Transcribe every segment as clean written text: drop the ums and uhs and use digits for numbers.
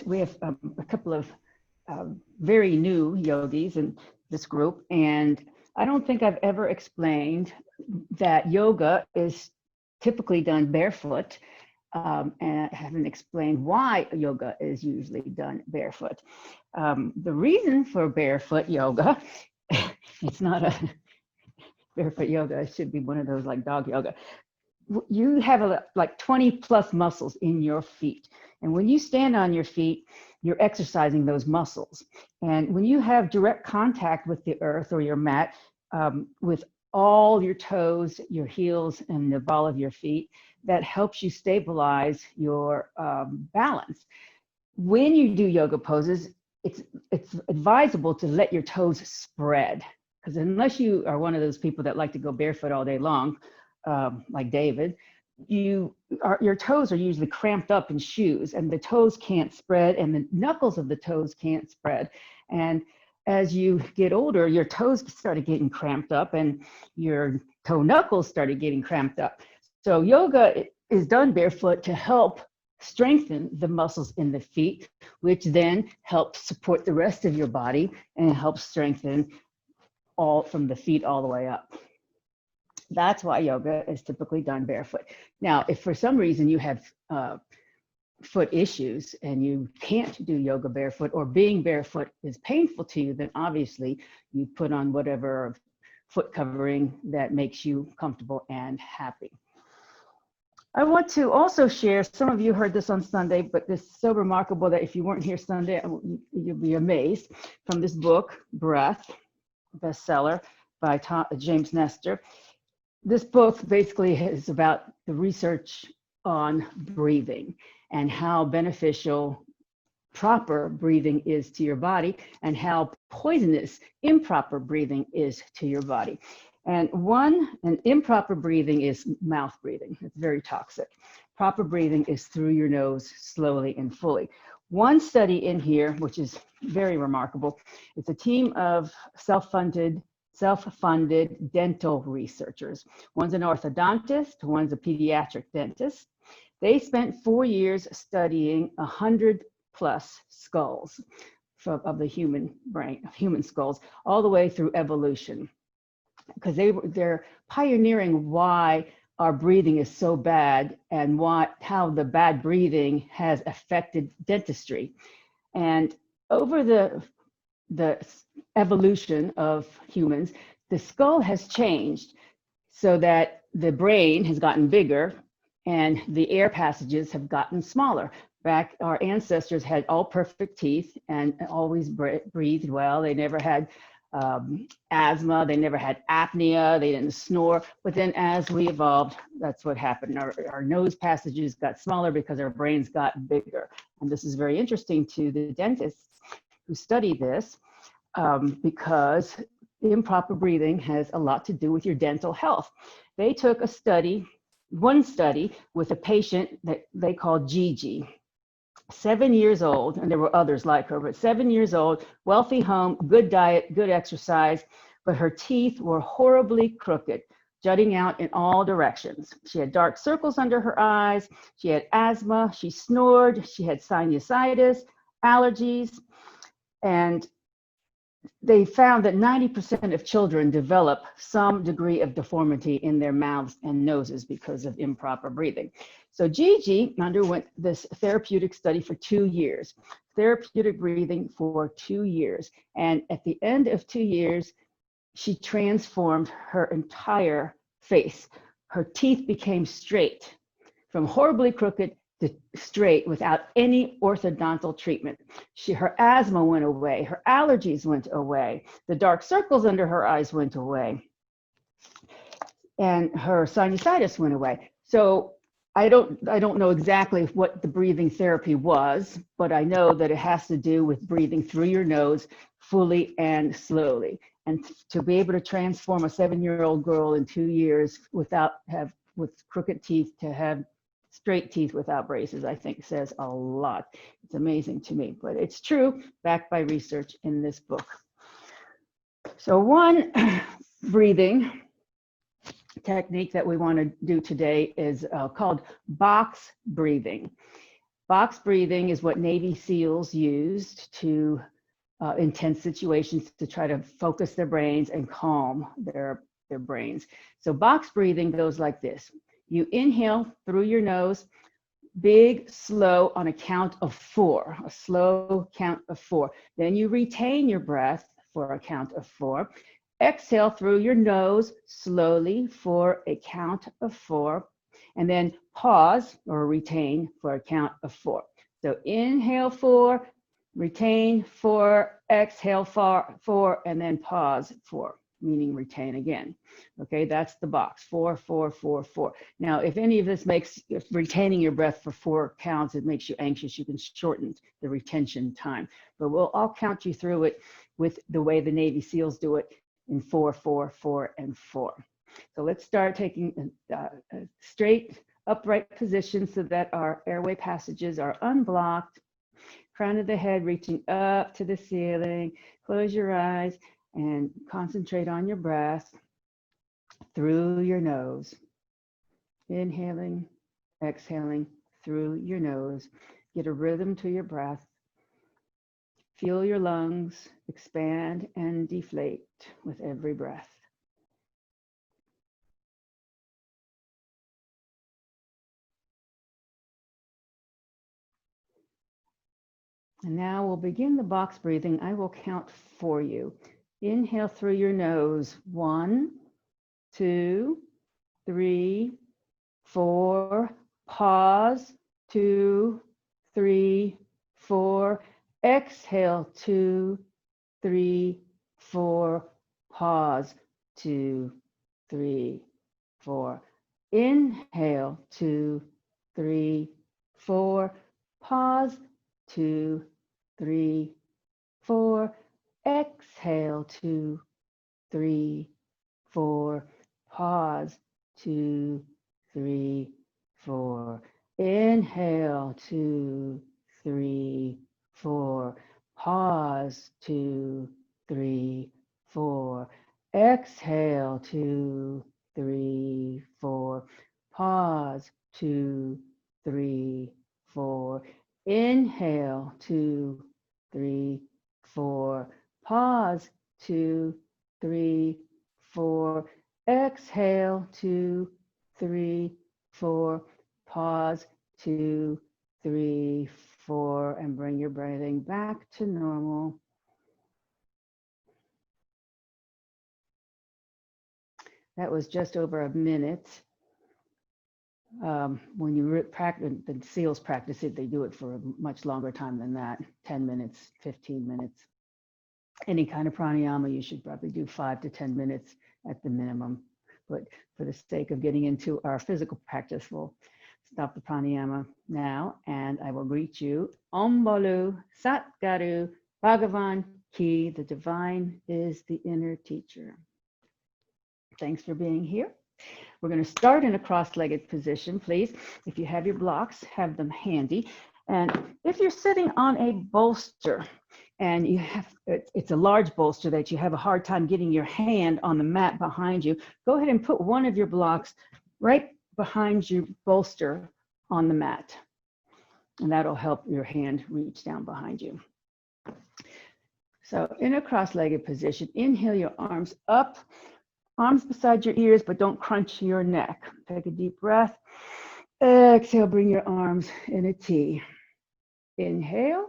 we have a couple of very new yogis in this group, and I don't think I've ever explained that yoga is typically done barefoot, and I haven't explained why yoga is usually done barefoot. The reason for barefoot yoga, it's not a barefoot yoga, it should be one of those like dog yoga. You have like 20 plus muscles in your feet. And when you stand on your feet, you're exercising those muscles. And when you have direct contact with the earth or your mat, with all your toes, your heels, and the ball of your feet, that helps you stabilize your balance. When you do yoga poses, it's advisable to let your toes spread, because unless you are one of those people that like to go barefoot all day long, like David, your toes are usually cramped up in shoes, and the toes can't spread, and the knuckles of the toes can't spread. And as you get older, your toes started getting cramped up, and your toe knuckles started getting cramped up. So yoga is done barefoot to help strengthen the muscles in the feet, which then helps support the rest of your body and helps strengthen all from the feet all the way up. That's why yoga is typically done barefoot. Now, if for some reason you have foot issues and you can't do yoga barefoot, or being barefoot is painful to you, then obviously you put on whatever foot covering that makes you comfortable and happy. I want to also share, some of you heard this on Sunday, but this is so remarkable that if you weren't here Sunday, you'll be amazed, from this book, Breath, bestseller by James Nestor. This book basically is about the research on breathing and how beneficial proper breathing is to your body and how poisonous improper breathing is to your body. And improper breathing is mouth breathing. It's very toxic. Proper breathing is through your nose, slowly and fully. One study in here, which is very remarkable, it's a team of self-funded dental researchers. One's an orthodontist, one's a pediatric dentist. They spent 4 years studying 100 plus skulls of the human brain, human skulls, all the way through evolution, because they're pioneering why our breathing is so bad and how the bad breathing has affected dentistry. And over the evolution of humans, the skull has changed so that the brain has gotten bigger and the air passages have gotten smaller. Back, our ancestors had all perfect teeth and always breathed well. They never had asthma, they never had apnea, they didn't snore. But then as we evolved, that's what happened. Our nose passages got smaller because our brains got bigger. And this is very interesting to the dentists who study this, because improper breathing has a lot to do with your dental health. They took one study with a patient that they called Gigi, 7 years old, and there were others like her, but 7 years old, wealthy home, good diet, good exercise, but her teeth were horribly crooked, jutting out in all directions. She had dark circles under her eyes, she had asthma, she snored, she had sinusitis, allergies, and they found that 90% of children develop some degree of deformity in their mouths and noses because of improper breathing. So Gigi underwent this therapeutic study for 2 years, therapeutic breathing for 2 years. And at the end of 2 years, she transformed her entire face. Her teeth became straight, from horribly crooked to straight without any orthodontal treatment. Her asthma went away, her allergies went away, the dark circles under her eyes went away, and her sinusitis went away. So I don't know exactly what the breathing therapy was, but I know that it has to do with breathing through your nose fully and slowly. And to be able to transform a 7-year-old girl in 2 years with crooked teeth to have straight teeth without braces, I think says a lot. It's amazing to me, but it's true, backed by research in this book. So one breathing technique that we want to do today is called box breathing. Box breathing is what Navy SEALs used to intense situations to try to focus their brains and calm their brains. So box breathing goes like this. You inhale through your nose, big, slow on a count of 4, a slow count of 4. Then you retain your breath for a count of 4. Exhale through your nose slowly for a count of 4. And then pause or retain for a count of 4. So inhale 4, retain 4, exhale 4, and then pause 4, meaning retain again. Okay, that's the box, 4, 4, 4, 4. Now, if any of this makes, if retaining your breath for 4 counts, it makes you anxious, you can shorten the retention time. But I'll count you through it with the way the Navy SEALs do it in 4, 4, 4, and 4. So let's start taking a straight upright position so that our airway passages are unblocked. Crown of the head reaching up to the ceiling. Close your eyes and concentrate on your breath through your nose. Inhaling, exhaling through your nose. Get a rhythm to your breath. Feel your lungs expand and deflate with every breath. And now we'll begin the box breathing. I will count for you. Inhale through your nose. 1, 2, 3, 4. Pause. 2, 3, 4. Exhale. 2, 3, 4. Pause. 2, 3, 4. Inhale. 2, 3, 4. Pause. 2, 3, 4. Exhale. 2, 3, 4. Pause. 2, 3, 4. Inhale. 2, 3, 4. Pause. 2, 3, 4. Exhale. 2, 3, 4. Pause. 2, 3, 4. Inhale. 2, 3, 4. Pause. 2, 3, 4. Exhale. 2, 3, 4. Pause. 2, 3, 4. And bring your breathing back to normal. That was just over a minute. When you practice, the SEALs practice it, they do it for a much longer time than that, 10 minutes, 15 minutes. Any kind of pranayama, you should probably do 5 to 10 minutes at the minimum. But for the sake of getting into our physical practice, we'll stop the pranayama now, and I will greet you. Om Balu Sat Guru Bhagavan Ki, the divine is the inner teacher. Thanks for being here. We're going to start in a cross-legged position, please. If you have your blocks, have them handy. And if you're sitting on a bolster and you have, it's a large bolster that you have a hard time getting your hand on the mat behind you, go ahead and put one of your blocks right behind your bolster on the mat. And that'll help your hand reach down behind you. So in a cross-legged position, inhale your arms up. Arms beside your ears, but don't crunch your neck. Take a deep breath. Exhale, bring your arms in a T. Inhale.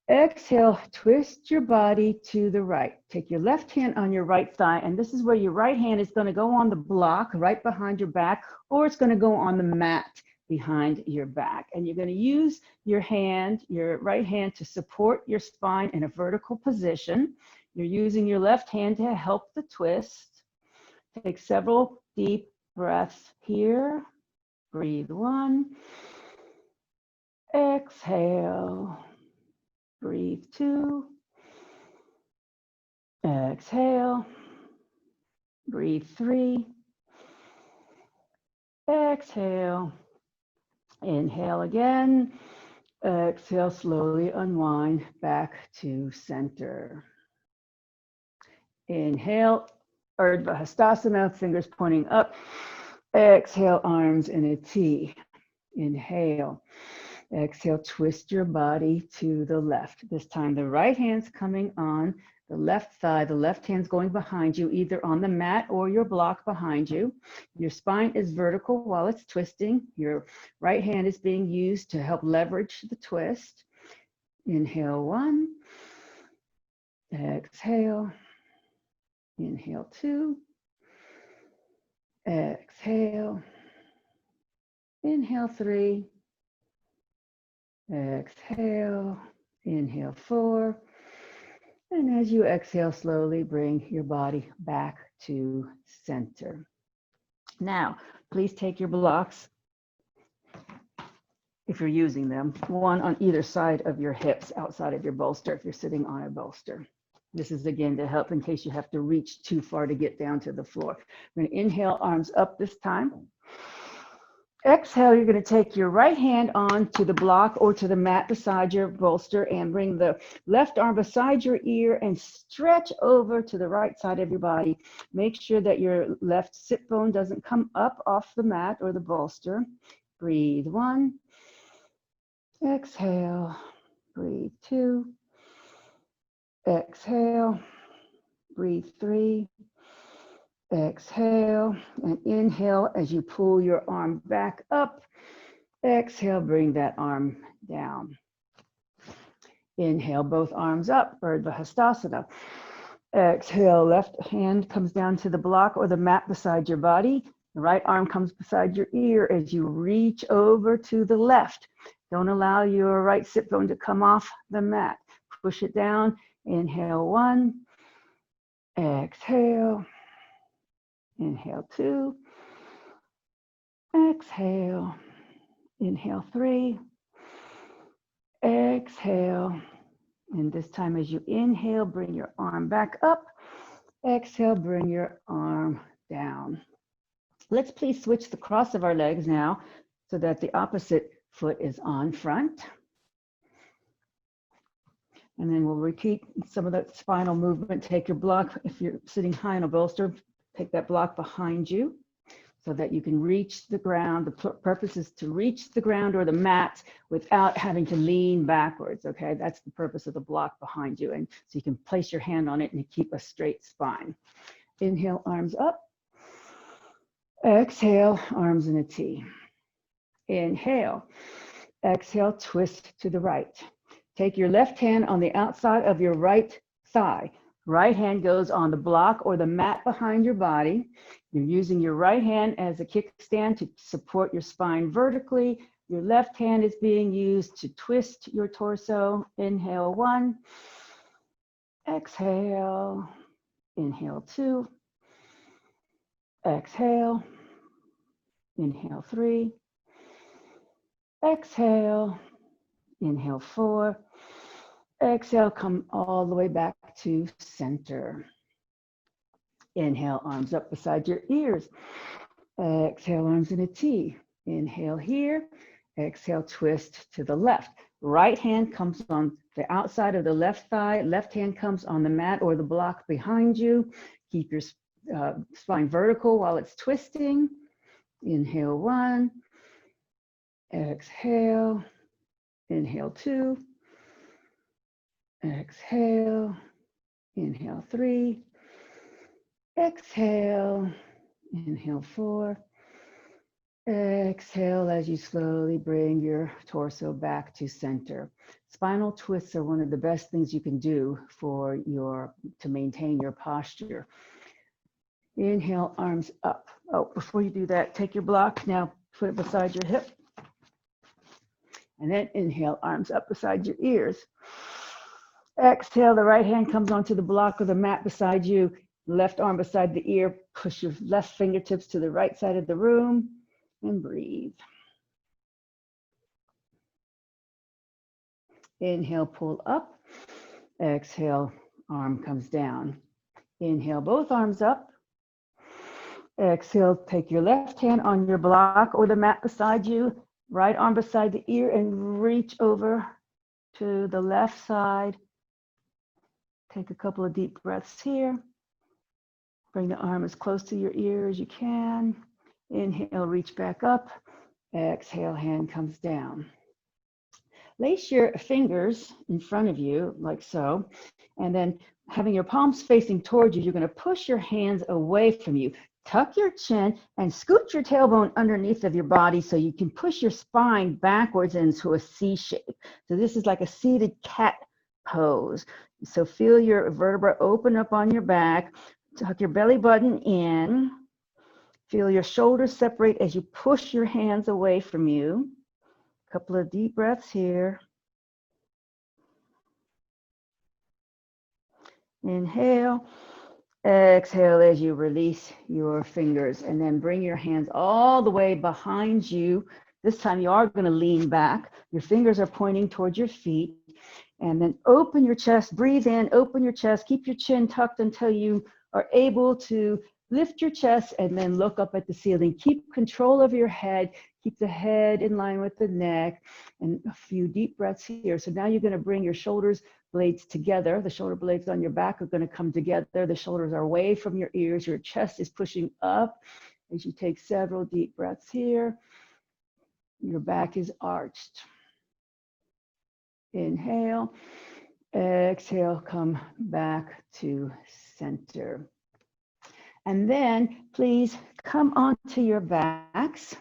Exhale, twist your body to the right. Take your left hand on your right thigh, and this is where your right hand is going to go on the block right behind your back, or it's going to go on the mat behind your back. And you're going to use your hand, your right hand, to support your spine in a vertical position. You're using your left hand to help the twist. Take several deep breaths here. Breathe 1. Exhale. Breathe 2. Exhale. Breathe 3. Exhale. Inhale again. Exhale, slowly unwind back to center. Inhale, Urdhva Hastasana, fingers pointing up. Exhale, arms in a T. Inhale. Exhale, twist your body to the left. This time the right hand's coming on the left thigh, the left hand's going behind you, either on the mat or your block behind you. Your spine is vertical while it's twisting. Your right hand is being used to help leverage the twist. Inhale 1, exhale, inhale 2, exhale, inhale 3, exhale, inhale 4. And as you exhale, slowly bring your body back to center. Now, please take your blocks, if you're using them, one on either side of your hips outside of your bolster if you're sitting on a bolster. This is again to help in case you have to reach too far to get down to the floor. We're going to inhale, arms up this time. Exhale, you're going to take your right hand on to the block or to the mat beside your bolster and bring the left arm beside your ear and stretch over to the right side of your body. Make sure that your left sit bone doesn't come up off the mat or the bolster. Breathe 1. Exhale. Breathe 2. Exhale. Breathe 3. Exhale and inhale as you pull your arm back up. Exhale, bring that arm down. Inhale, both arms up, Urdhva Hastasana. Exhale, left hand comes down to the block or the mat beside your body. The right arm comes beside your ear as you reach over to the left. Don't allow your right sit bone to come off the mat. Push it down. Inhale 1. Exhale. Inhale 2, exhale, inhale 3, exhale, and this time as you inhale, bring your arm back up, exhale, bring your arm down. Let's please switch the cross of our legs now so that the opposite foot is on front. And then we'll repeat some of that spinal movement. Take your block, if you're sitting high in a bolster, take that block behind you so that you can reach the ground. The purpose is to reach the ground or the mat without having to lean backwards, okay? That's the purpose of the block behind you. And so you can place your hand on it and keep a straight spine. Inhale, arms up. Exhale, arms in a T. Inhale. Exhale, twist to the right. Take your left hand on the outside of your right thigh. Right hand goes on the block or the mat behind your body. You're using your right hand as a kickstand to support your spine vertically. Your left hand is being used to twist your torso. Inhale 1. Exhale. Inhale 2. Exhale. Inhale 3. Exhale. Inhale 4. Exhale, come all the way back to center. Inhale, arms up beside your ears. Exhale, arms in a T. Inhale here. Exhale, twist to the left. Right hand comes on the outside of the left thigh. Left hand comes on the mat or the block behind you. Keep your spine vertical while it's twisting. Inhale 1. Exhale. Inhale 2. Exhale. Inhale 3. Exhale. Inhale 4. Exhale as you slowly bring your torso back to center. Spinal twists are one of the best things you can do to maintain your posture. Inhale, arms up. Oh, before you do that, take your block. Now put it beside your hip. And then inhale, arms up beside your ears. Exhale, the right hand comes onto the block or the mat beside you. Left arm beside the ear. Push your left fingertips to the right side of the room and breathe. Inhale, pull up. Exhale, arm comes down. Inhale, both arms up. Exhale, take your left hand on your block or the mat beside you. Right arm beside the ear and reach over to the left side. Take a couple of deep breaths here. Bring the arm as close to your ear as you can. Inhale, reach back up. Exhale, hand comes down. Place your fingers in front of you, like so, and then having your palms facing towards you, you're going to push your hands away from you. Tuck your chin and scoot your tailbone underneath of your body so you can push your spine backwards into a C shape. So this is like a seated cat pose. So feel your vertebra open up on your back, tuck your belly button in, feel your shoulders separate as you push your hands away from you. A couple of deep breaths here. Inhale, exhale as you release your fingers, and then bring your hands all the way behind you. This time you are going to lean back. Your fingers are pointing towards your feet, and then open your chest, breathe in, open your chest, keep your chin tucked until you are able to lift your chest and then look up at the ceiling. Keep control of your head, keep the head in line with the neck, and a few deep breaths here. So now you're going to bring your shoulders blades together. The shoulder blades on your back are going to come together. The shoulders are away from your ears. Your chest is pushing up as you take several deep breaths here. Your back is arched. Inhale, exhale, come back to center. And then please come onto your backs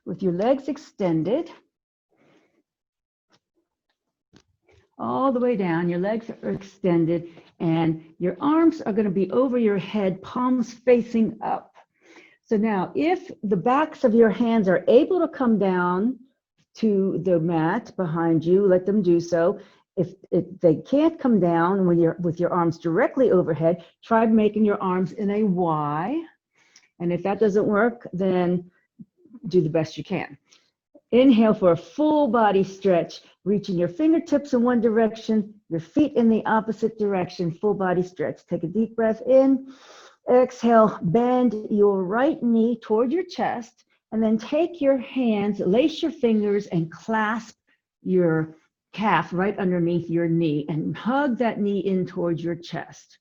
with your legs extended all the way down. Your legs are extended and your arms are going to be over your head, palms facing up. So now if the backs of your hands are able to come down to the mat behind you, let them do so. If they can't come down with your arms directly overhead, try making your arms in a Y. And if that doesn't work, then do the best you can. Inhale for a full body stretch, reaching your fingertips in one direction, your feet in the opposite direction, full body stretch. Take a deep breath in. Exhale, bend your right knee toward your chest, and then take your hands, lace your fingers, and clasp your calf right underneath your knee and hug that knee in towards your chest.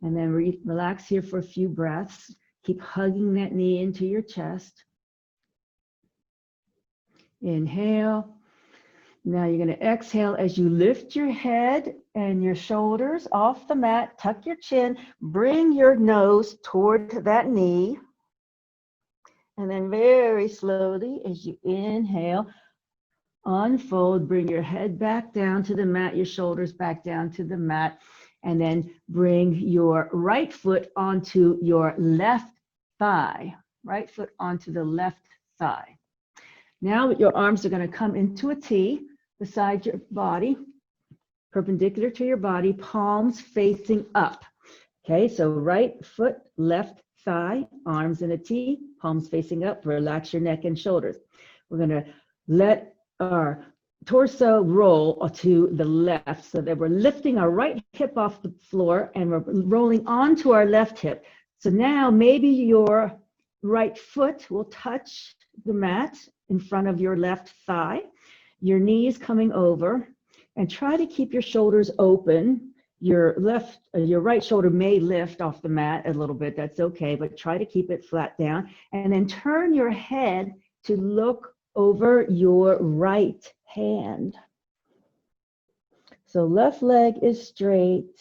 And then relax here for a few breaths. Keep hugging that knee into your chest. Inhale. Now you're going to exhale as you lift your head and your shoulders off the mat. Tuck your chin. Bring your nose toward that knee. And then very slowly as you inhale, unfold, bring your head back down to the mat, your shoulders back down to the mat, and then bring your right foot onto your left thigh. Right foot onto the left thigh. Now your arms are going to come into a T beside your body, perpendicular to your body, palms facing up. Okay, so right foot, left thigh, arms in a T, palms facing up. Relax your neck and shoulders. We're going to let our torso roll to the left so that we're lifting our right hip off the floor and we're rolling onto our left hip. So now maybe your right foot will touch the mat in front of your left thigh, your knees coming over, and try to keep your shoulders open. Your right shoulder may lift off the mat a little bit, that's okay, but try to keep it flat down. And then turn your head to look over your right hand. So left leg is straight,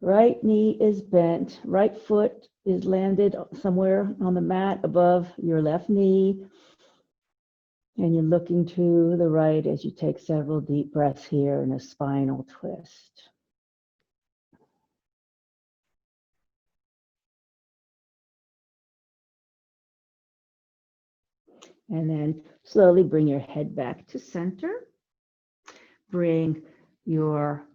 right knee is bent, right foot is landed somewhere on the mat above your left knee. And you're looking to the right as you take several deep breaths here in a spinal twist. And then slowly bring your head back to center. Bring your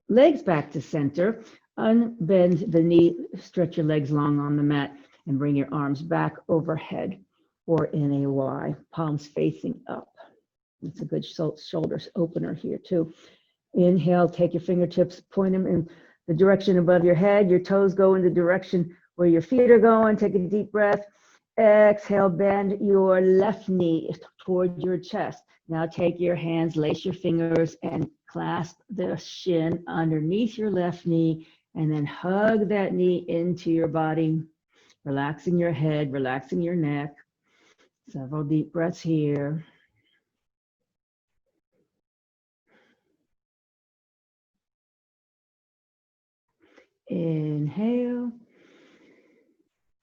legs back to center. Unbend the knee, stretch your legs long on the mat, and bring your arms back overhead or in a Y, palms facing up. It's a good shoulder opener here too. Inhale, take your fingertips, point them in the direction above your head. Your toes go in the direction where your feet are going. Take a deep breath. Exhale, bend your left knee toward your chest. Now take your hands, lace your fingers, and clasp the shin underneath your left knee, and then hug that knee into your body, relaxing your head, relaxing your neck. Several deep breaths here. Inhale.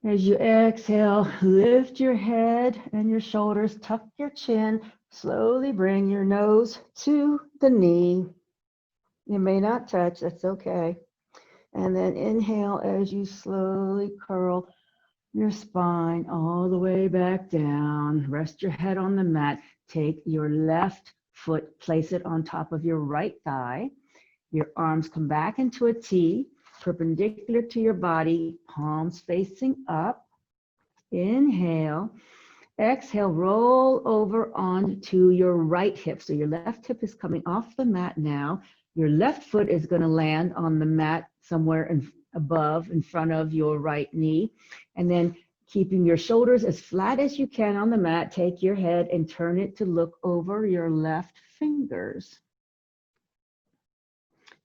As you exhale, lift your head and your shoulders, tuck your chin, slowly bring your nose to the knee. You may not touch, that's okay. And then inhale as you slowly curl your spine all the way back down. Rest your head on the mat. Take your left foot, place it on top of your right thigh. Your arms come back into a T, perpendicular to your body, palms facing up. Inhale. Exhale, roll over onto your right hip. So your left hip is coming off the mat now. Your left foot is going to land on the mat somewhere above, in front of your right knee. And then keeping your shoulders as flat as you can on the mat, take your head and turn it to look over your left fingers.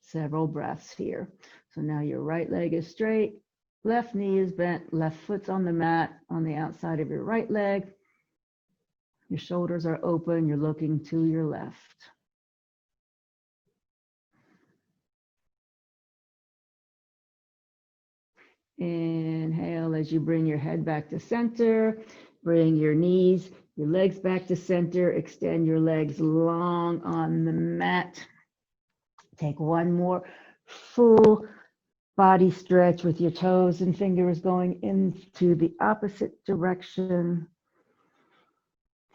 Several breaths here. So now your right leg is straight, left knee is bent, left foot's on the mat on the outside of your right leg. Your shoulders are open, you're looking to your left. Inhale as you bring your head back to center, bring your knees, your legs back to center, extend your legs long on the mat. Take one more full body stretch with your toes and fingers going into the opposite direction.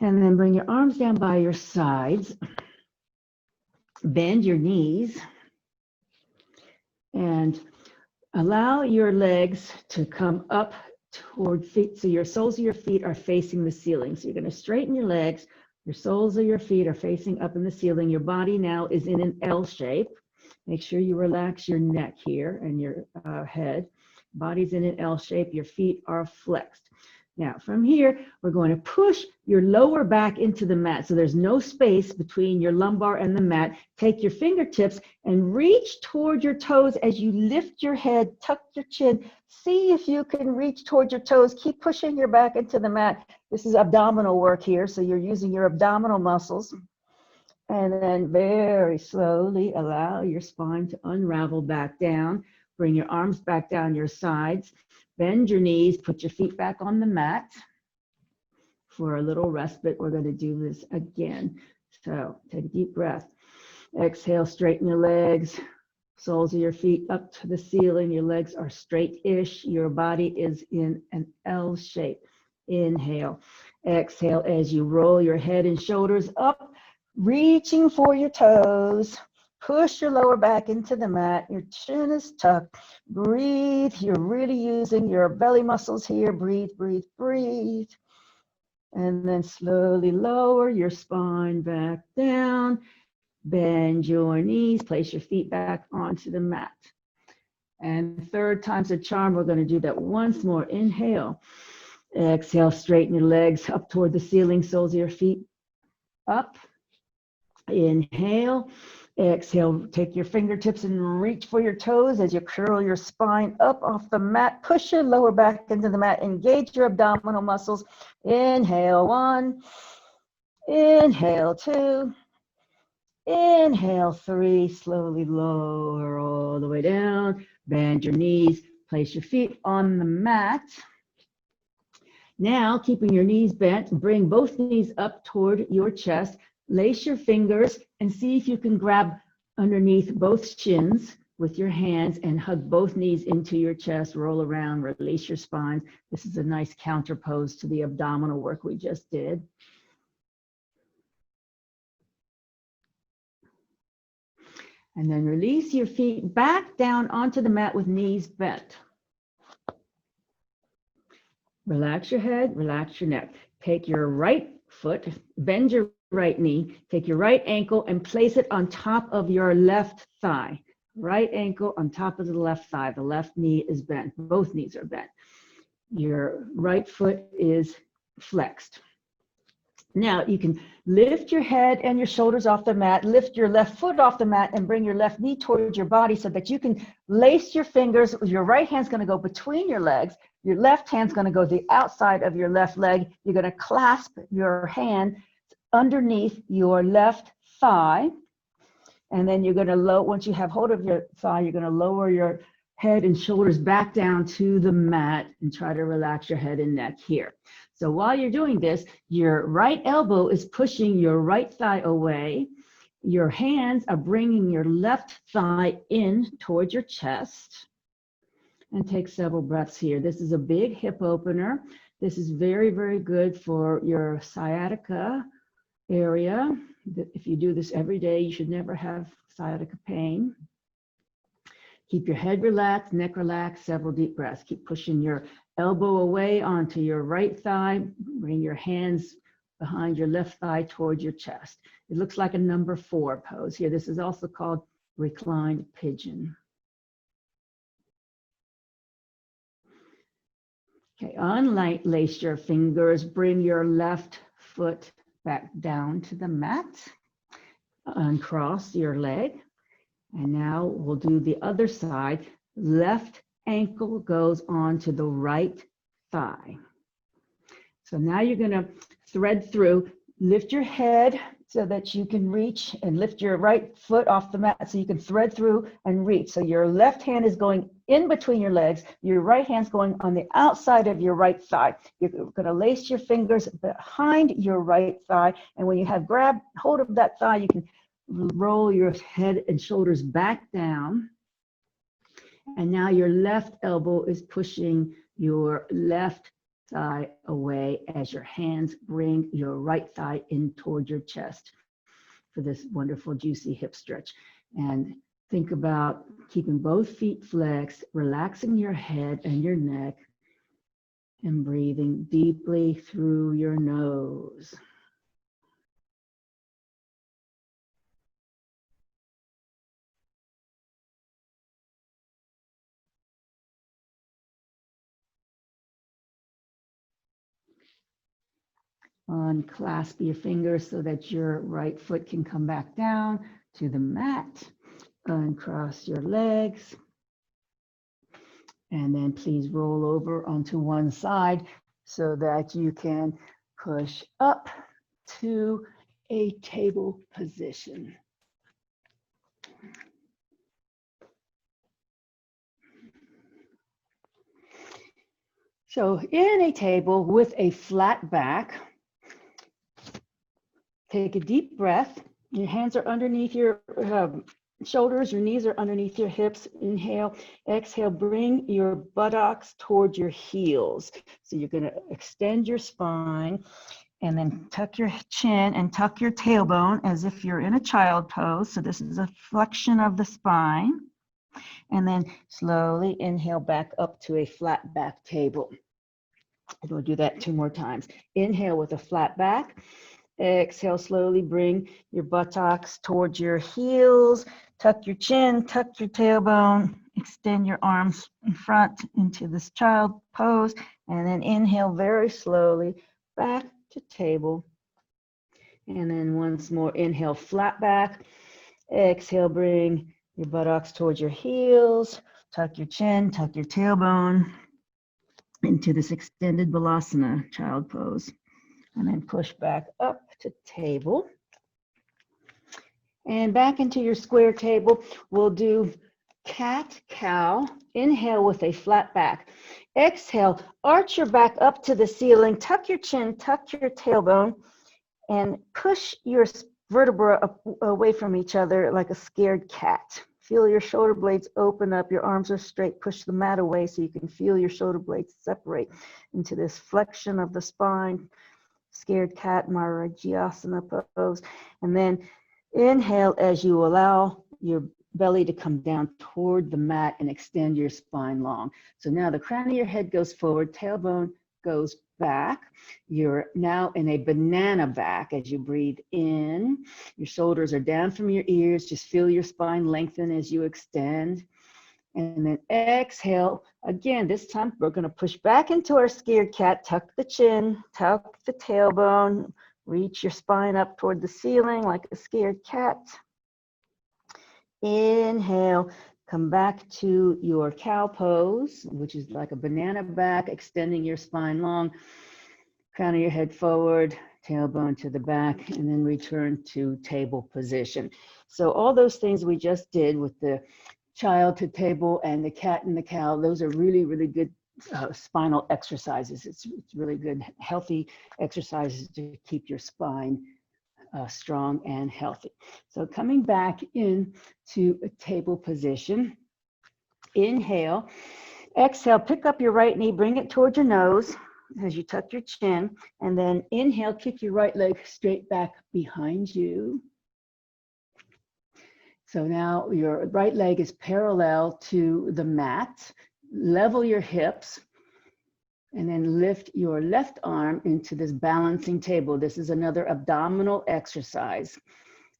And then bring your arms down by your sides. Bend your knees. And allow your legs to come up toward feet. So your soles of your feet are facing the ceiling. So you're going to straighten your legs. Your soles of your feet are facing up in the ceiling. Your body now is in an L shape. Make sure you relax your neck here and your head. Body's in an L shape. Your feet are flexed. Now, from here, we're going to push your lower back into the mat. So there's no space between your lumbar and the mat. Take your fingertips and reach toward your toes as you lift your head, tuck your chin. See if you can reach toward your toes. Keep pushing your back into the mat. This is abdominal work here, so you're using your abdominal muscles. And then very slowly allow your spine to unravel back down. Bring your arms back down your sides. Bend your knees, put your feet back on the mat. For a little respite, we're going to do this again. So take a deep breath. Exhale, straighten your legs, soles of your feet up to the ceiling. Your legs are straight-ish. Your body is in an L shape. Inhale. Exhale as you roll your head and shoulders up, reaching for your toes. Push your lower back into the mat. Your chin is tucked. Breathe. You're really using your belly muscles here. Breathe, breathe, breathe. And then slowly lower your spine back down. Bend your knees. Place your feet back onto the mat. And third time's a charm. We're going to do that once more. Inhale. Exhale. Straighten your legs up toward the ceiling. Soles of your feet up. Inhale. Exhale, take your fingertips and reach for your toes as you curl your spine up off the mat. Push your lower back into the mat. Engage your abdominal muscles. Inhale, 1. Inhale, 2. Inhale, 3. Slowly lower all the way down. Bend your knees. Place your feet on the mat. Now, keeping your knees bent, bring both knees up toward your chest. Lace your fingers and see if you can grab underneath both shins with your hands and hug both knees into your chest. Roll around, release your spine. This is a nice counter pose to the abdominal work we just did. And then release your feet back down onto the mat with knees bent. Relax your head, relax your neck. Take your right foot, bend your right knee, take your right ankle and place it on top of your left thigh. Right ankle on top of the left thigh. The left knee is bent. Both knees are bent. Your right foot is flexed. Now you can lift your head and your shoulders off the mat, lift your left foot off the mat and bring your left knee towards your body so that you can lace your fingers. Your right hand's going to go between your legs. Your left hand's going to go to the outside of your left leg. You're going to clasp your hand underneath your left thigh. And then you're going to once you have hold of your thigh, you're going to lower your head and shoulders back down to the mat and try to relax your head and neck here. So while you're doing this, your right elbow is pushing your right thigh away. Your hands are bringing your left thigh in towards your chest. And take several breaths here. This is a big hip opener. This is very, very good for your sciatica area. If you do this every day, you should never have sciatica pain. Keep your head relaxed, neck relaxed, several deep breaths. Keep pushing your elbow away onto your right thigh. Bring your hands behind your left thigh towards your chest. It looks like a number 4 pose here. This is also called reclined pigeon. Okay, unlace your fingers. Bring your left foot back down to the mat. Uncross your leg. And now we'll do the other side. Left ankle goes onto the right thigh. So now you're going to thread through. Lift your head so that you can reach, and lift your right foot off the mat so you can thread through and reach. So your left hand is going in between your legs. Your right hand's going on the outside of your right thigh. You're going to lace your fingers behind your right thigh. And when you have grabbed hold of that thigh, you can roll your head and shoulders back down. And now your left elbow is pushing your left thigh away as your hands bring your right thigh in toward your chest for this wonderful juicy hip stretch. And think about keeping both feet flexed, relaxing your head and your neck, and breathing deeply through your nose. Unclasp your fingers so that your right foot can come back down to the mat. Uncross your legs. And then please roll over onto one side so that you can push up to a table position. So in a table with a flat back, take a deep breath. Your hands are underneath your shoulders, your knees are underneath your hips. Inhale, exhale, bring your buttocks towards your heels. So you're going to extend your spine and then tuck your chin and tuck your tailbone as if you're in a child pose. So this is a flexion of the spine. And then slowly inhale back up to a flat back table. We'll do that 2 more times. Inhale with a flat back. Exhale, slowly bring your buttocks towards your heels. Tuck your chin, tuck your tailbone, extend your arms in front into this child pose. And then inhale very slowly back to table. And then once more, inhale, flat back. Exhale, bring your buttocks towards your heels. Tuck your chin, tuck your tailbone into this extended Balasana child pose. And then push back up to table. And back into your square table, we'll do cat cow. Inhale with a flat back. Exhale, arch your back up to the ceiling, tuck your chin, tuck your tailbone, and push your vertebrae away from each other like a scared cat. Feel your shoulder blades open up, your arms are straight, push the mat away so you can feel your shoulder blades separate into this flexion of the spine. Scared cat, Marajasana pose. And then inhale as you allow your belly to come down toward the mat and extend your spine long. So now the crown of your head goes forward, tailbone goes back. You're now in a banana back as you breathe in. Your shoulders are down from your ears. Just feel your spine lengthen as you extend. And then exhale. Again, this time we're going to push back into our scared cat. Tuck the chin, tuck the tailbone, reach your spine up toward the ceiling like a scared cat. Inhale, Come back to your cow pose, which is like a banana back, extending your spine long, crown of your head forward, tailbone to the back, and then return to table position. So all those things we just did with the child to table and the cat and the cow, those are really, really good spinal exercises. It's really good, healthy exercises to keep your spine strong and healthy. So coming back into a table position, inhale, exhale, pick up your right knee, bring it towards your nose as you tuck your chin, and then inhale, kick your right leg straight back behind you. So now your right leg is parallel to the mat. Level your hips and then lift your left arm into this balancing table. This is another abdominal exercise.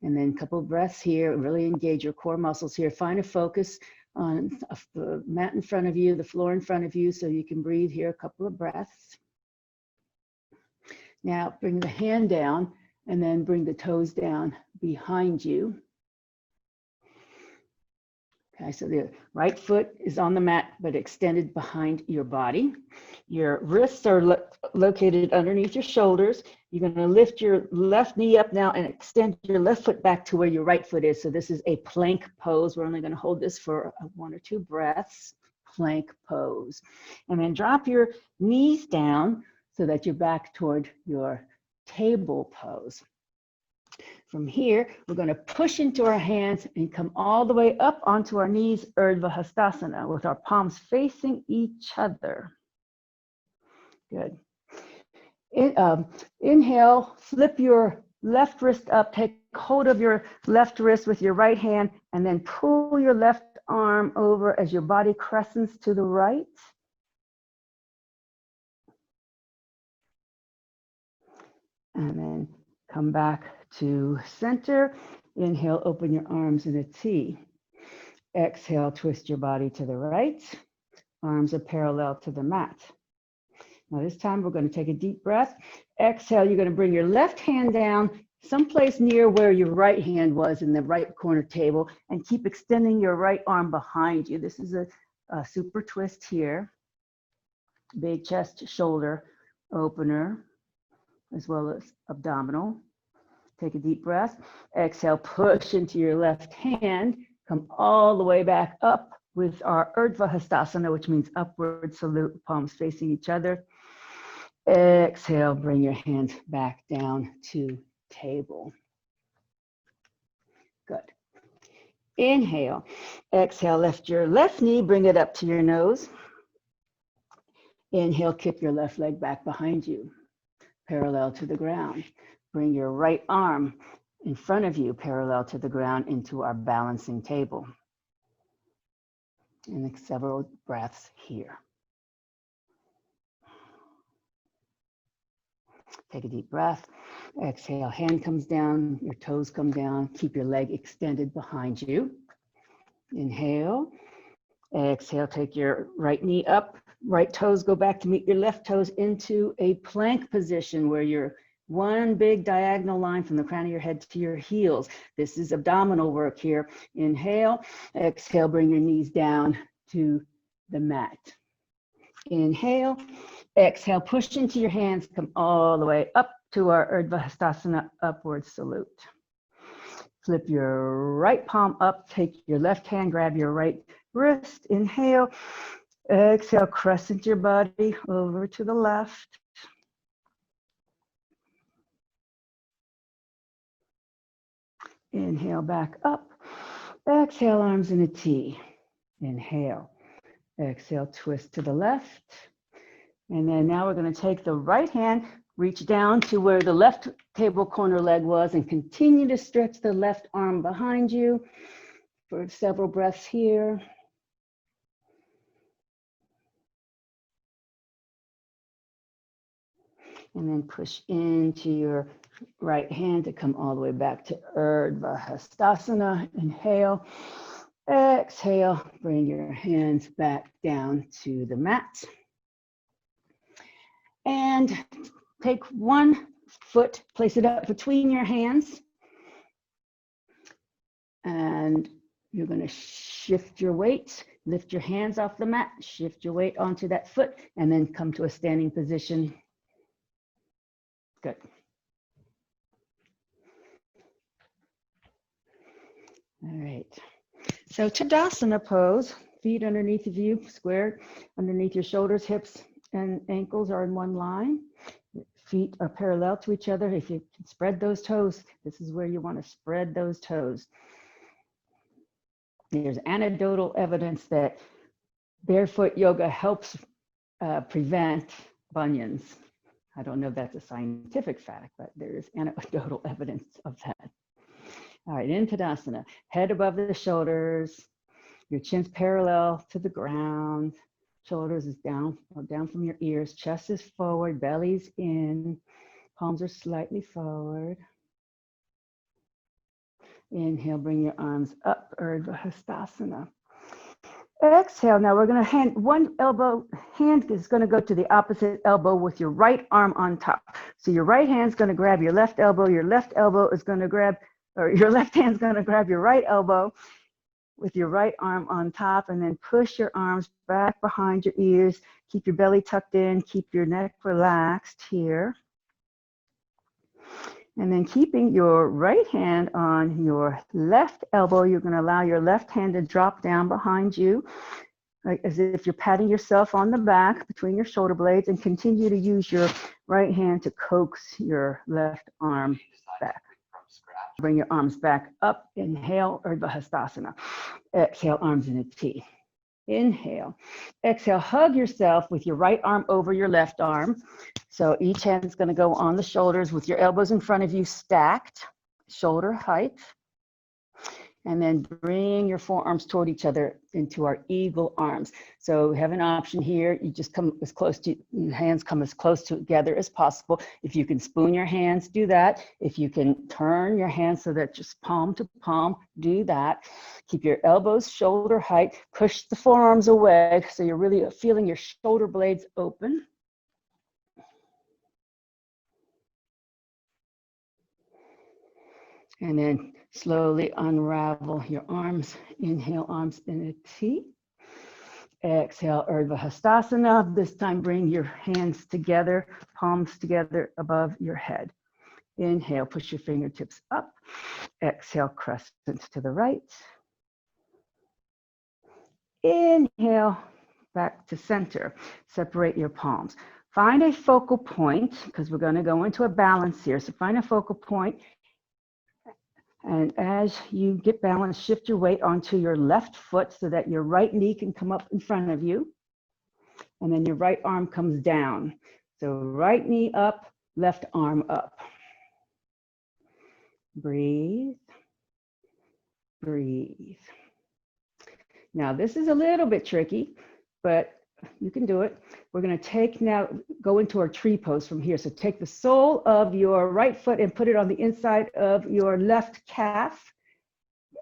And then a couple of breaths here, really engage your core muscles here. Find a focus on the mat in front of you, the floor in front of you, so you can breathe here a couple of breaths. Now bring the hand down and then bring the toes down behind you. Okay, so the right foot is on the mat, but extended behind your body. Your wrists are located underneath your shoulders. You're going to lift your left knee up now and extend your left foot back to where your right foot is. So this is a plank pose. We're only going to hold this for 1 or 2 breaths. Plank pose. And then drop your knees down so that you're back toward your table pose. From here, we're going to push into our hands and come all the way up onto our knees, Urdhva Hastasana, with our palms facing each other. Good. Inhale, flip your left wrist up, take hold of your left wrist with your right hand, and then pull your left arm over as your body crescents to the right. And then come back to center. Inhale, open your arms in a T. Exhale, twist your body to the right. Arms are parallel to the mat. Now this time we're going to take a deep breath. Exhale, you're going to bring your left hand down someplace near where your right hand was in the right corner table, and keep extending your right arm behind you. This is a super twist here. Big chest, shoulder opener, as well as abdominal. Take a deep breath. Exhale, push into your left hand. Come all the way back up with our Urdhva Hastasana, which means upward salute, palms facing each other. Exhale, bring your hands back down to table. Good. Inhale. Exhale, lift your left knee, bring it up to your nose. Inhale, kick your left leg back behind you, parallel to the ground. Bring your right arm in front of you, parallel to the ground, into our balancing table. And several breaths here. Take a deep breath. Exhale, hand comes down, your toes come down. Keep your leg extended behind you. Inhale. Exhale, take your right knee up. Right toes go back to meet your left toes into a plank position where you're one big diagonal line from the crown of your head to your heels. This is abdominal work here. Inhale. Exhale, bring your knees down to the mat. Inhale. Exhale, push into your hands, come all the way up to our Urdhva Hastasana, upward salute. Flip your right palm up, take your left hand, grab your right wrist, inhale. Exhale, crescent your body over to the left. Inhale, back up. Exhale, arms in a T. Inhale. Exhale, twist to the left. And then now we're going to take the right hand, reach down to where the left table corner leg was, and continue to stretch the left arm behind you for several breaths here. And then push into your right hand to come all the way back to Urdhva Hastasana. Inhale. Exhale, bring your hands back down to the mat. And take one foot, place it up between your hands. And You're going to shift your weights, lift your hands off the mat, shift your weight onto that foot, and then come to a standing position. Good. All right. So Tadasana pose, feet underneath of you, squared underneath your shoulders, hips and ankles are in one line. Feet are parallel to each other. If you can spread those toes, this is where you want to spread those toes. There's anecdotal evidence that barefoot yoga helps prevent bunions. I don't know if that's a scientific fact, but there is anecdotal evidence of that. All right, in Tadasana, head above the shoulders, your chin's parallel to the ground, shoulders is down from your ears, chest is forward, belly's in, palms are slightly forward. Inhale, bring your arms up, Urdhva Hastasana. Exhale, now we're gonna one hand is gonna go to the opposite elbow with your right arm on top. So your right hand's gonna grab your left elbow, your left elbow is gonna grab, or your left hand's gonna grab your right elbow with your right arm on top, and then push your arms back behind your ears. Keep your belly tucked in, keep your neck relaxed here. And then keeping your right hand on your left elbow, you're going to allow your left hand to drop down behind you, like as if you're patting yourself on the back between your shoulder blades, and continue to use your right hand to coax your left arm back. Bring your arms back up. Inhale, Urdhva Hastasana. Exhale, arms in a T. Inhale. Exhale, hug yourself with your right arm over your left arm. So each hand is going to go on the shoulders with your elbows in front of you stacked, shoulder height. And then bring your forearms toward each other into our eagle arms. So we have an option here. You just come as close to, your hands come as close together as possible. If you can spoon your hands, do that. If you can turn your hands so that just palm to palm, do that. Keep your elbows shoulder height. Push the forearms away so you're really feeling your shoulder blades open. And then slowly unravel your arms. Inhale, arms in a T. Exhale, Urdhva Hastasana. This time bring your hands together, palms together above your head. Inhale, push your fingertips up. Exhale, crescent to the right. Inhale, back to center. Separate your palms. Find a focal point, because we're going to go into a balance here. So find a focal point. And as you get balanced, shift your weight onto your left foot so that your right knee can come up in front of you. And then your right arm comes down. So right knee up, left arm up. Breathe, breathe. Now this is a little bit tricky, but you can do it. We're going to go into our tree pose from here. So take the sole of your right foot and put it on the inside of your left calf,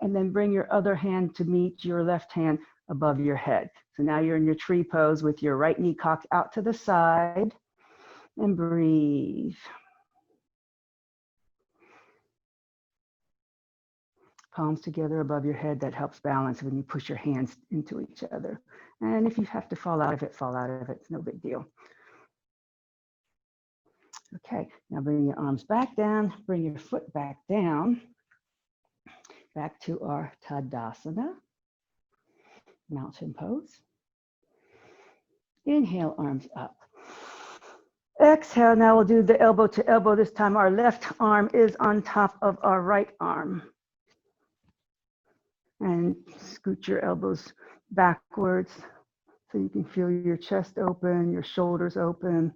and then bring your other hand to meet your left hand above your head. So now you're in your tree pose with your right knee cocked out to the side, and breathe. Palms together above your head. That helps balance when you push your hands into each other. And if you have to fall out of it, fall out of it. It's no big deal. Okay, now bring your arms back down, bring your foot back down, back to our Tadasana, mountain pose. Inhale, arms up. Exhale, now we'll do the elbow to elbow. This time our left arm is on top of our right arm. And scoot your elbows backwards so you can feel your chest open, your shoulders open.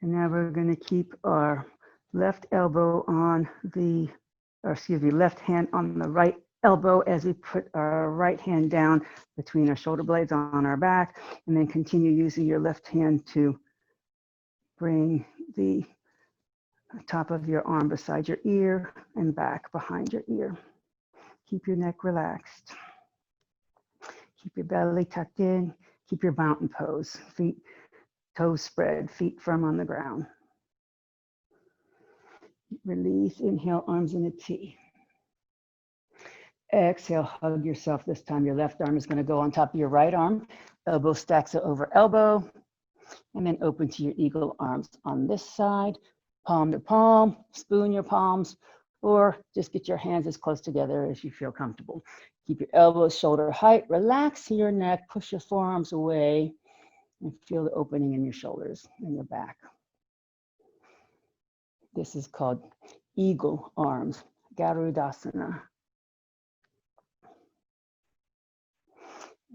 And now we're going to keep our left elbow on the, left hand on the right elbow as we put our right hand down between our shoulder blades on our back, and then continue using your left hand to bring the top of your arm beside your ear and back behind your ear. Keep your neck relaxed. Keep your belly tucked in. Keep your mountain pose. Feet, toes spread, feet firm on the ground. Release, inhale, arms in a T. Exhale, hug yourself. This time your left arm is going to go on top of your right arm. Elbow stacks over elbow. And then open to your eagle arms on this side. Palm to palm, spoon your palms, or just get your hands as close together as you feel comfortable. Keep your elbows shoulder height. Relax your neck. Push your forearms away. And feel the opening in your shoulders and your back. This is called eagle arms, Garudasana.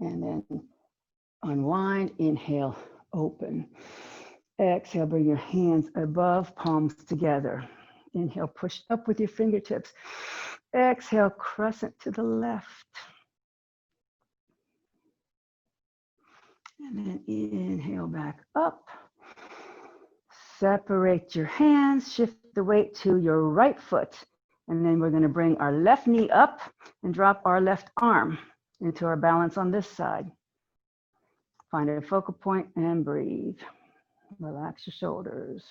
And then unwind, inhale, open. Exhale, bring your hands above, palms together. Inhale, push up with your fingertips. Exhale, crescent to the left. And then inhale back up. Separate your hands, shift the weight to your right foot. And then we're going to bring our left knee up and drop our left arm into our balance on this side. Find a focal point and breathe. Relax your shoulders.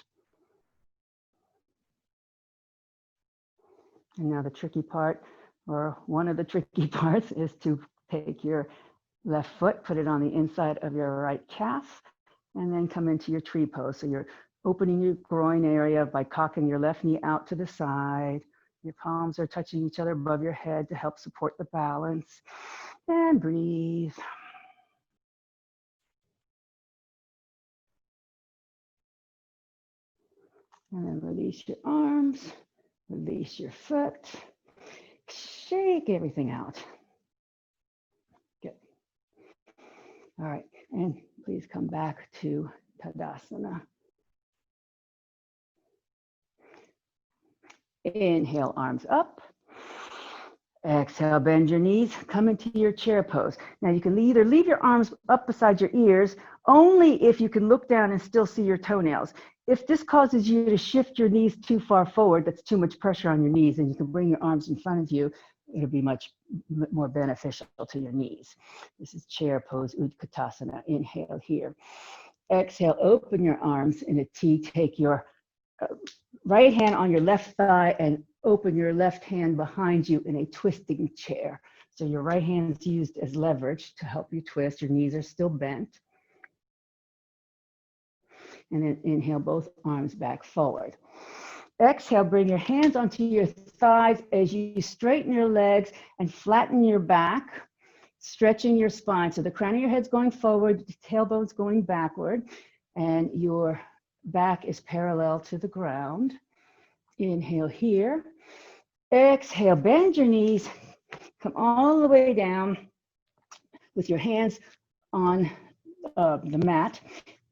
And now the tricky part, or one of the tricky parts, is to take your left foot, put it on the inside of your right calf, and then come into your tree pose. So you're opening your groin area by cocking your left knee out to the side. Your palms are touching each other above your head to help support the balance. And breathe. And then release your arms, release your foot, shake everything out. Good. All right, and please come back to Tadasana. Inhale, arms up. Exhale, bend your knees, come into your chair pose. Now you can either leave your arms up beside your ears, only if you can look down and still see your toenails. If this causes you to shift your knees too far forward, that's too much pressure on your knees, and you can bring your arms in front of you, it'll be much more beneficial to your knees. This is chair pose, Utkatasana. Inhale here. Exhale, open your arms in a T. Take your right hand on your left thigh and open your left hand behind you in a twisting chair. So your right hand is used as leverage to help you twist. Your knees are still bent. And then inhale, both arms back forward. Exhale, bring your hands onto your thighs as you straighten your legs and flatten your back, stretching your spine. So the crown of your head's going forward, the tailbone's going backward, and your back is parallel to the ground. Inhale here. Exhale, bend your knees, come all the way down with your hands on the mat.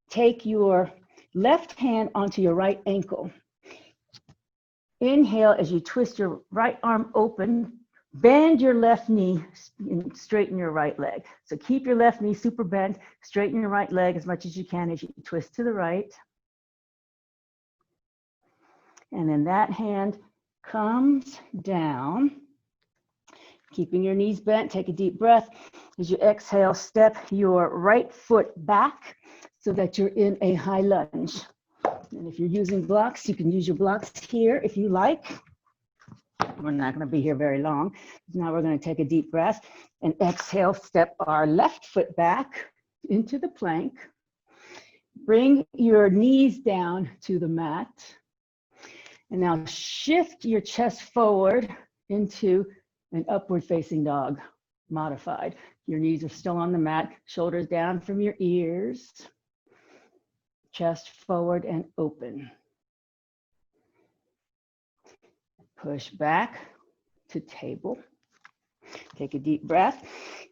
Take your left hand onto your right ankle. Inhale as you twist your right arm open, bend your left knee and straighten your right leg. So keep your left knee super bent, straighten your right leg as much as you can as you twist to the right. And then that hand comes down, keeping your knees bent. Take a deep breath. As you exhale, step your right foot back so that you're in a high lunge. And if you're using blocks, you can use your blocks here if you like. We're not going to be here very long. Now we're going to take a deep breath and exhale, step our left foot back into the plank. Bring your knees down to the mat. And now shift your chest forward into an upward facing dog, modified. Your knees are still on the mat, shoulders down from your ears, chest forward and open. Push back to table. Take a deep breath.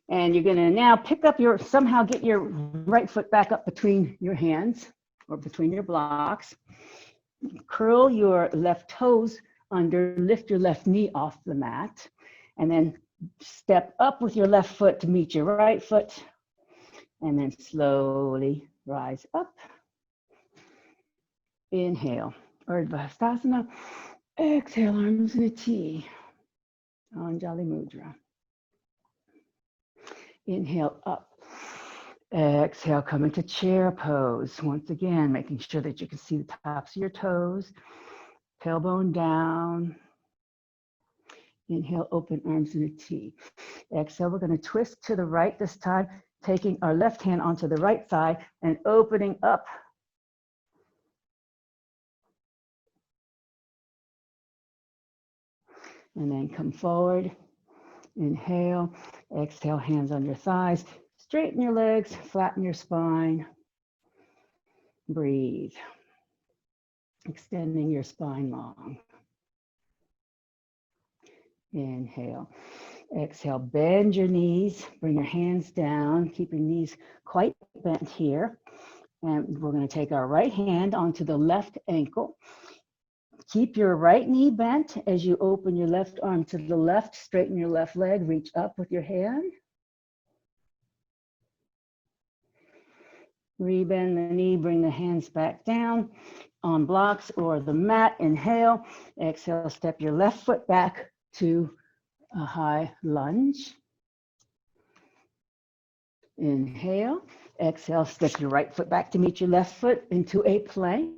And you're gonna now pick up somehow get your right foot back up between your hands or between your blocks. Curl your left toes under, lift your left knee off the mat, and then step up with your left foot to meet your right foot, and then slowly rise up. Inhale, Urdhva Hastasana. Exhale, arms in a T, Anjali Mudra. Inhale up. Exhale, come into chair pose. Once again, making sure that you can see the tops of your toes, tailbone down. Inhale, open arms in a T. Exhale, we're going to twist to the right this time, taking our left hand onto the right side and opening up. And then come forward. Inhale, exhale, hands on your thighs. Straighten your legs, flatten your spine. Breathe. Extending your spine long. Inhale. Exhale, bend your knees, bring your hands down, keep your knees quite bent here. And we're going to take our right hand onto the left ankle. Keep your right knee bent as you open your left arm to the left, straighten your left leg, reach up with your hand. Rebend the knee, bring the hands back down on blocks or the mat. Inhale, exhale, step your left foot back to a high lunge. Inhale, exhale, step your right foot back to meet your left foot into a plank.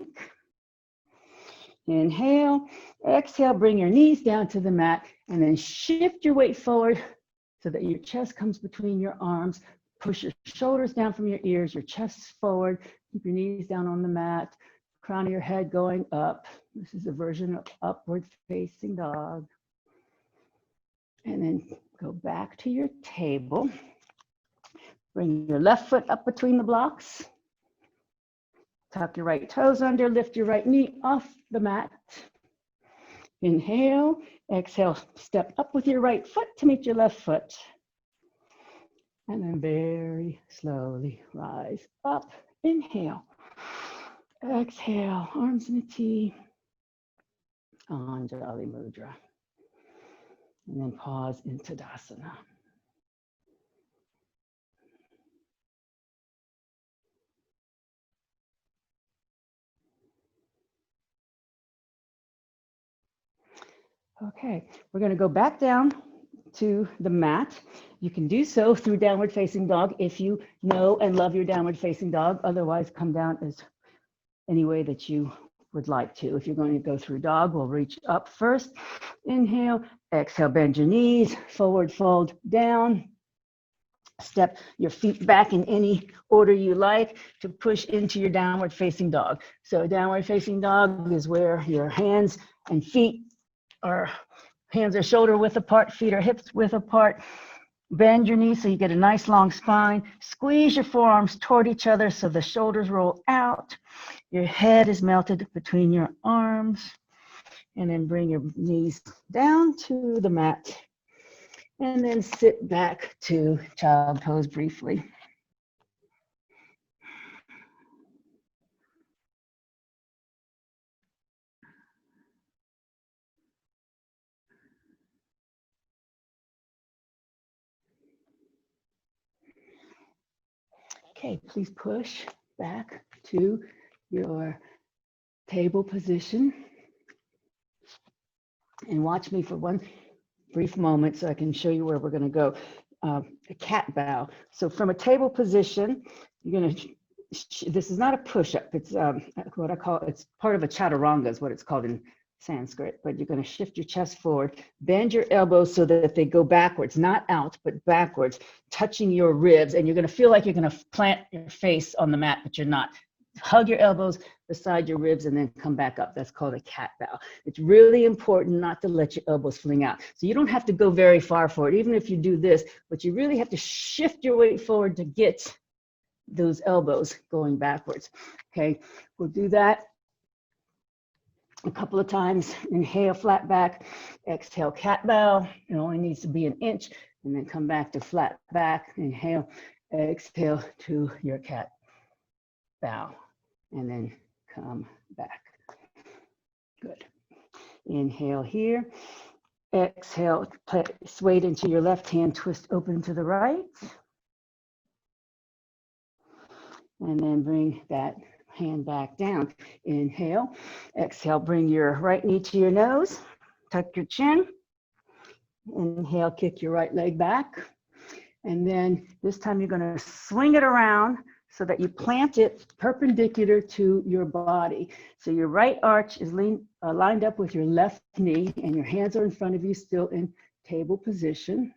Inhale, exhale, bring your knees down to the mat and then shift your weight forward so that your chest comes between your arms. Push your shoulders down from your ears, your chest forward, keep your knees down on the mat, crown of your head going up. This is a version of upward facing dog. And then go back to your table. Bring your left foot up between the blocks. Tuck your right toes under, lift your right knee off the mat. Inhale, exhale, step up with your right foot to meet your left foot. And then very slowly rise up. Inhale, exhale, arms in a T. Anjali Mudra. And then pause in Tadasana. Okay, we're going to go back down to the mat. You can do so through downward facing dog if you know and love your downward facing dog. Otherwise, come down as any way that you would like to. If you're going to go through dog, we'll reach up first. Inhale, exhale, bend your knees, forward fold down. Step your feet back in any order you like to push into your downward facing dog. So downward facing dog is where your hands and feet are, hands are shoulder width apart, feet are hips width apart. Bend your knees so you get a nice long spine. Squeeze your forearms toward each other so the shoulders roll out. Your head is melted between your arms. And then bring your knees down to the mat. And then sit back to child pose briefly. Okay, please push back to your table position. And watch me for one brief moment so I can show you where we're going to go. A cat bow. So from a table position, you're going to, this is not a push-up. It's what I call, it's part of a chaturanga is what it's called in Sanskrit, but you're going to shift your chest forward, bend your elbows so that they go backwards, not out, but backwards, touching your ribs. And you're going to feel like you're going to plant your face on the mat, but you're not. Hug your elbows beside your ribs and then come back up. That's called a cat bow. It's really important not to let your elbows fling out. So you don't have to go very far forward, even if you do this, but you really have to shift your weight forward to get those elbows going backwards. Okay, we'll do that a couple of times. Inhale, flat back. Exhale, cat bow. It only needs to be an inch. And then come back to flat back. Inhale, exhale to your cat bow. And then come back. Good. Inhale here. Exhale, sway into your left hand, twist open to the right. And then bring that hand back down. Inhale. Exhale, bring your right knee to your nose. Tuck your chin. Inhale, kick your right leg back. And then this time you're going to swing it around so that you plant it perpendicular to your body. So your right arch is lined up with your left knee, and your hands are in front of you, still in table position.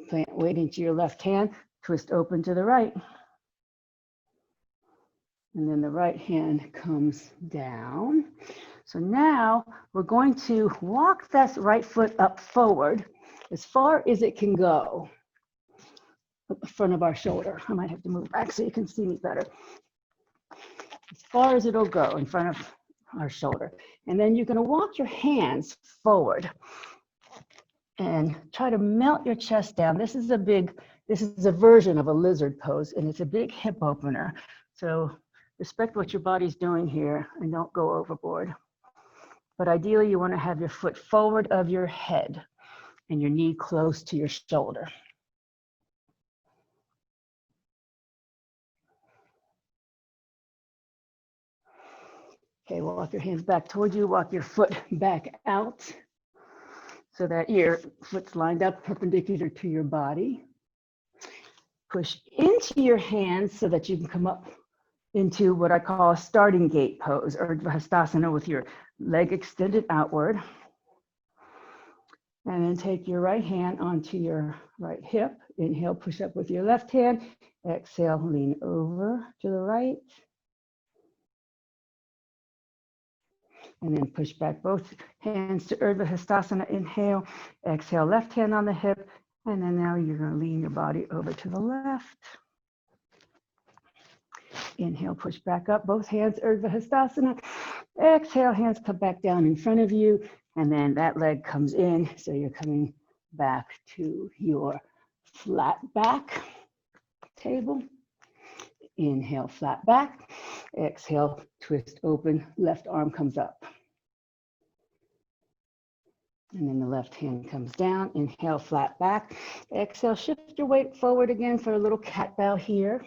Plant weight into your left hand, twist open to the right. And then the right hand comes down. So now we're going to walk that right foot up forward as far as it can go, at the front of our shoulder. I might have to move back so you can see me better. As far as it'll go in front of our shoulder. And then you're going to walk your hands forward and try to melt your chest down. This is a version of a lizard pose, and it's a big hip opener. So respect what your body's doing here and don't go overboard. But ideally, you want to have your foot forward of your head and your knee close to your shoulder. Okay, walk your hands back toward you, walk your foot back out so that your foot's lined up perpendicular to your body. Push into your hands so that you can come up into what I call a starting gate pose, or Urdhva Hastasana, with your leg extended outward. And then take your right hand onto your right hip. Inhale, push up with your left hand. Exhale, lean over to the right. And then push back both hands to Urdhva Hastasana. Inhale, exhale, left hand on the hip. And then now you're going to lean your body over to the left. Inhale, push back up, both hands, Urdhva Hastasana. Exhale, hands come back down in front of you. And then that leg comes in, so you're coming back to your flat back table. Inhale, flat back. Exhale, twist open, left arm comes up. And then the left hand comes down. Inhale, flat back. Exhale, shift your weight forward again for a little cat bow here.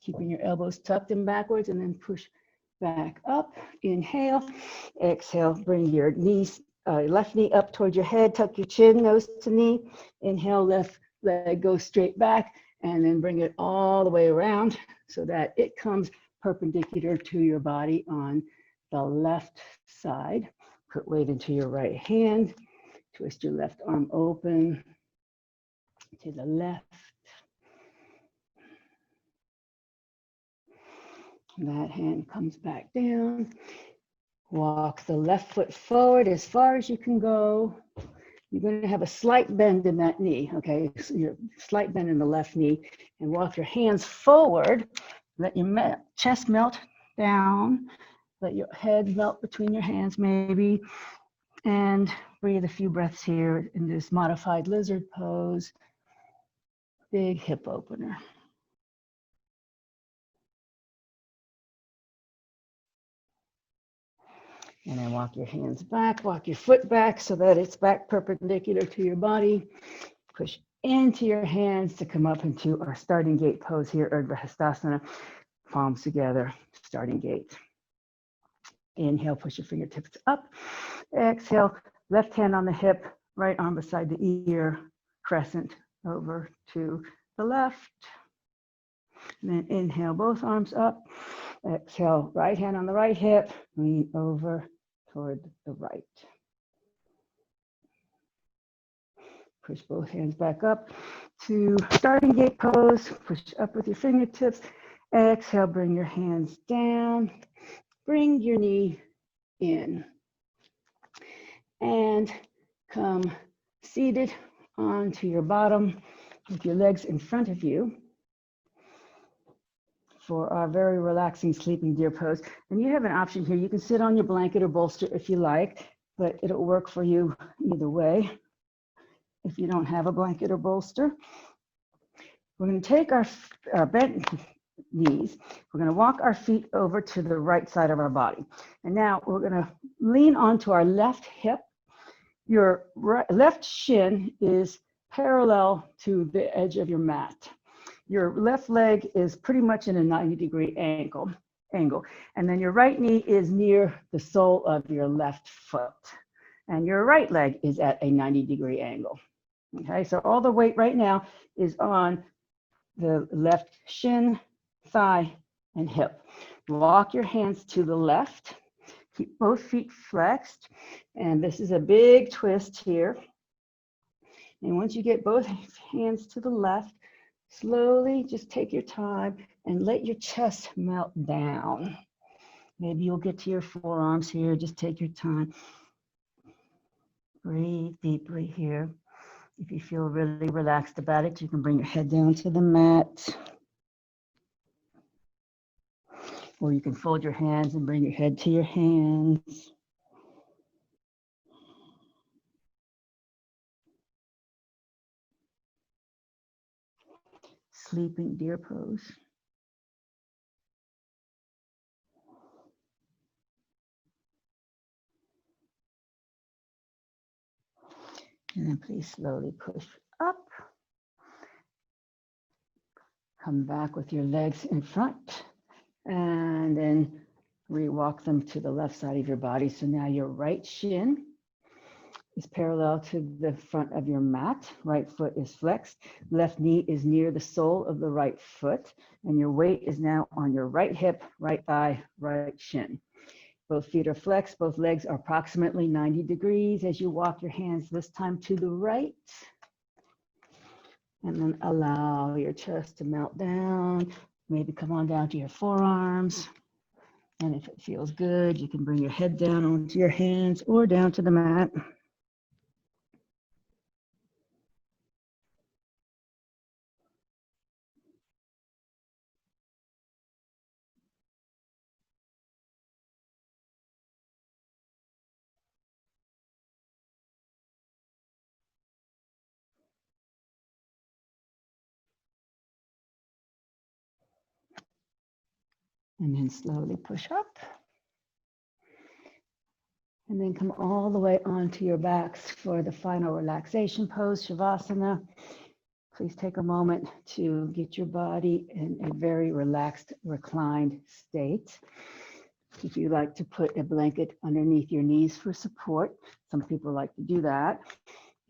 Keeping your elbows tucked in backwards, and then push back up. Inhale. Exhale, bring your knees, left knee up towards your head. Tuck your chin, nose to knee. Inhale, left leg goes straight back, and then bring it all the way around so that it comes perpendicular to your body on the left side. Put weight into your right hand. Twist your left arm open to the left. That hand comes back down. Walk the left foot forward as far as you can go. You're going to have a slight bend in that knee, okay? So your slight bend in the left knee, and walk your hands forward. Let your chest melt down. Let your head melt between your hands maybe. And breathe a few breaths here in this modified lizard pose. Big hip opener. And then walk your hands back, walk your foot back so that it's back perpendicular to your body. Push into your hands to come up into our starting gate pose here, Urdhva Hastasana. Palms together, starting gate. Inhale, push your fingertips up. Exhale, left hand on the hip, right arm beside the ear, crescent over to the left. And then inhale, both arms up. Exhale, right hand on the right hip, lean over toward the right. Push both hands back up to starting gate pose. Push up with your fingertips. Exhale, bring your hands down. Bring your knee in. And come seated onto your bottom with your legs in front of you for our very relaxing sleeping deer pose. And you have an option here. You can sit on your blanket or bolster if you like, but it'll work for you either way if you don't have a blanket or bolster. We're going to take our bent knees. We're going to walk our feet over to the right side of our body. And now we're going to lean onto our left hip. Your left shin is parallel to the edge of your mat. Your left leg is pretty much in a 90-degree angle. And then your right knee is near the sole of your left foot. And your right leg is at a 90-degree angle. Okay, so all the weight right now is on the left shin, thigh, and hip. Walk your hands to the left. Keep both feet flexed. And this is a big twist here. And once you get both hands to the left, slowly just take your time and let your chest melt down. Maybe you'll get to your forearms here. Just take your time. Breathe deeply here. If you feel really relaxed about it, you can bring your head down to the mat. Or you can fold your hands and bring your head to your hands. Sleeping deer pose. And then please slowly push up. Come back with your legs in front. And then re-walk them to the left side of your body. So now your right shin is parallel to the front of your mat. Right foot is flexed. Left knee is near the sole of the right foot. And your weight is now on your right hip, right thigh, right shin. Both feet are flexed. Both legs are approximately 90 degrees as you walk your hands this time to the right. And then allow your chest to melt down. Maybe come on down to your forearms. And if it feels good, you can bring your head down onto your hands or down to the mat. And then slowly push up. And then come all the way onto your backs for the final relaxation pose, Shavasana. Please take a moment to get your body in a very relaxed, reclined state. If you like to put a blanket underneath your knees for support, some people like to do that.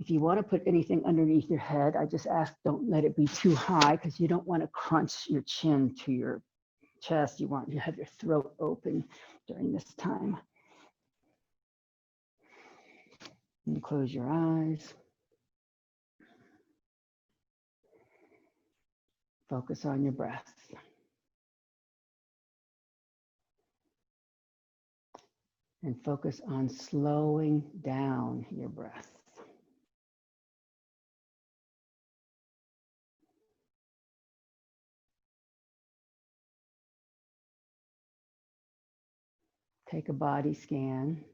If you want to put anything underneath your head, I just ask don't let it be too high because you don't want to crunch your chin to your chest. You want to have your throat open during this time. And close your eyes. Focus on your breath. And focus on slowing down your breath. Take a body scan.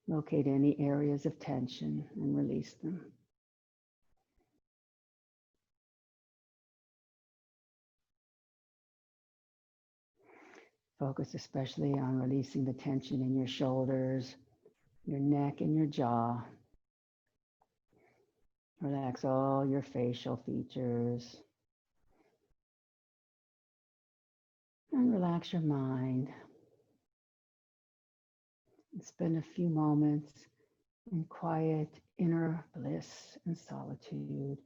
Locate any areas of tension and release them. Focus especially on releasing the tension in your shoulders, your neck, and your jaw. Relax all your facial features. And relax your mind. And spend a few moments in quiet inner bliss and solitude.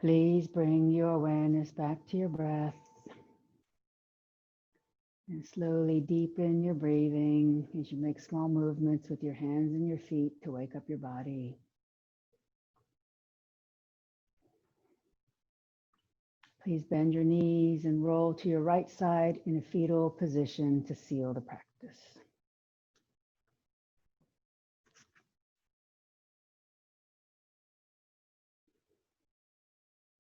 Please bring your awareness back to your breath. And slowly deepen your breathing as you make small movements with your hands and your feet to wake up your body. Please bend your knees and roll to your right side in a fetal position to seal the practice.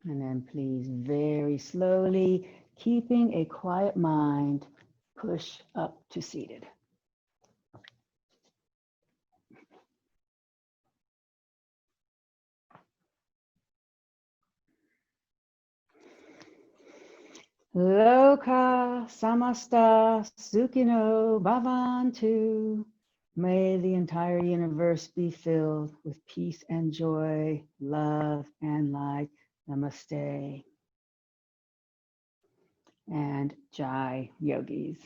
And then please very slowly, keeping a quiet mind, push up to seated. Loka samasta sukhino bhavantu. May the entire universe be filled with peace and joy, love and light. Namaste. And Jai Yogis.